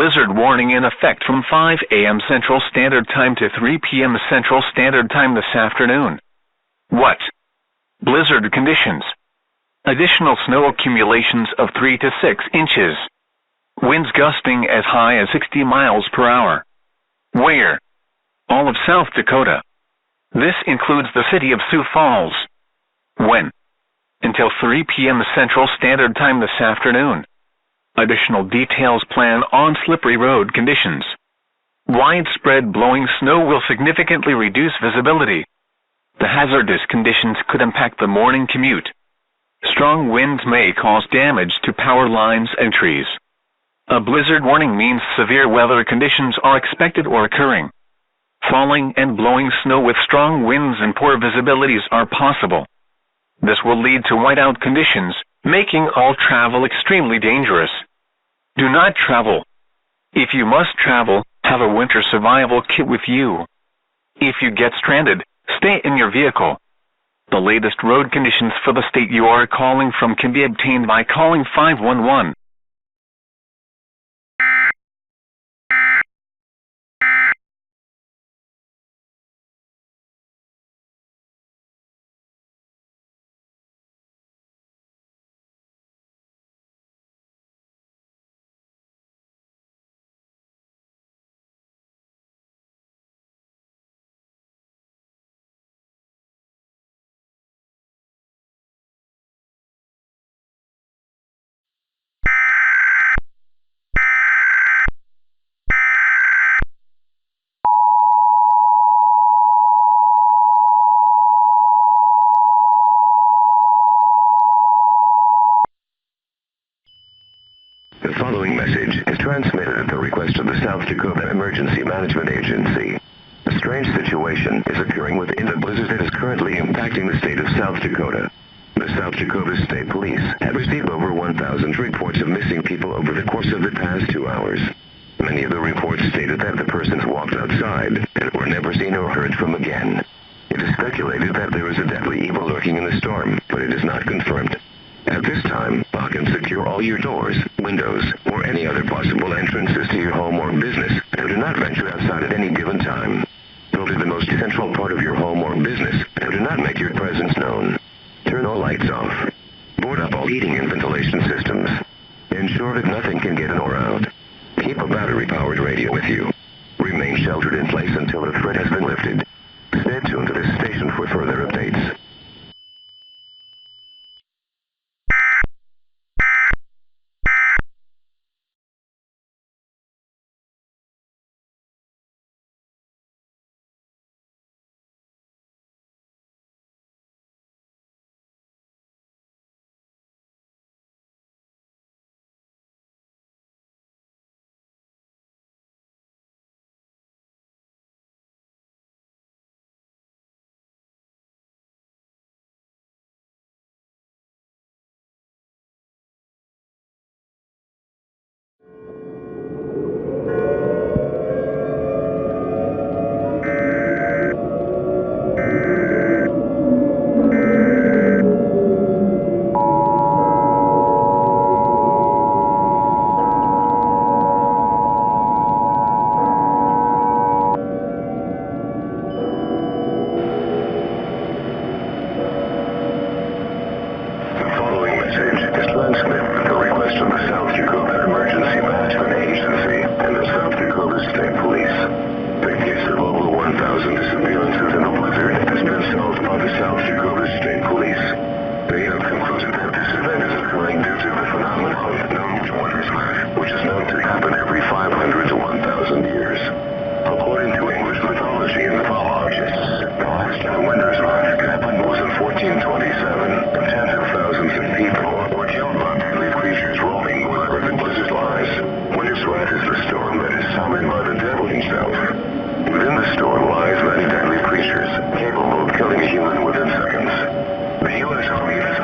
blizzard warning in effect from 5 a.m. Central Standard Time to 3 p.m. Central Standard Time this afternoon. What? Blizzard conditions. Additional snow accumulations of 3 to 6 inches. Winds gusting as high as 60 miles per hour. Where? All of South Dakota. This includes the city of Sioux Falls. When? Until 3 p.m. Central Standard Time this afternoon. Additional details plan on slippery road conditions. Widespread blowing snow will significantly reduce visibility. The hazardous conditions could impact the morning commute. Strong winds may cause damage to power lines and trees. A blizzard warning means severe weather conditions are expected or occurring. Falling and blowing snow with strong winds and poor visibilities are possible. This will lead to whiteout conditions, making all travel extremely dangerous. Do not travel. If you must travel, have a winter survival kit with you. If you get stranded, stay in your vehicle. The latest road conditions for the state you are calling from can be obtained by calling 511. The following message is transmitted at the request of the South Dakota Emergency Management Agency. A strange situation is occurring within the blizzard that is currently impacting the state of South Dakota. The South Dakota State Police have received over 1,000 reports of missing people over the course of the past 2 hours. Many of the reports stated that the persons walked outside and were never seen or heard from again. It is speculated that there is a deadly evil lurking in the storm, but it is not confirmed. At this time, lock and secure all your doors, windows, or any other possible entrances to your home or business, and do not venture outside at any given time. Go to the most central part of your home or business, and do not make your presence known. Turn all lights off. Board up all heating and ventilation systems. Ensure that nothing can get in or out. Keep a battery-powered radio with you. Remain sheltered in place until the threat has been lifted. Stay tuned to this station for further updates. Killing a human within seconds. The U.S. Army has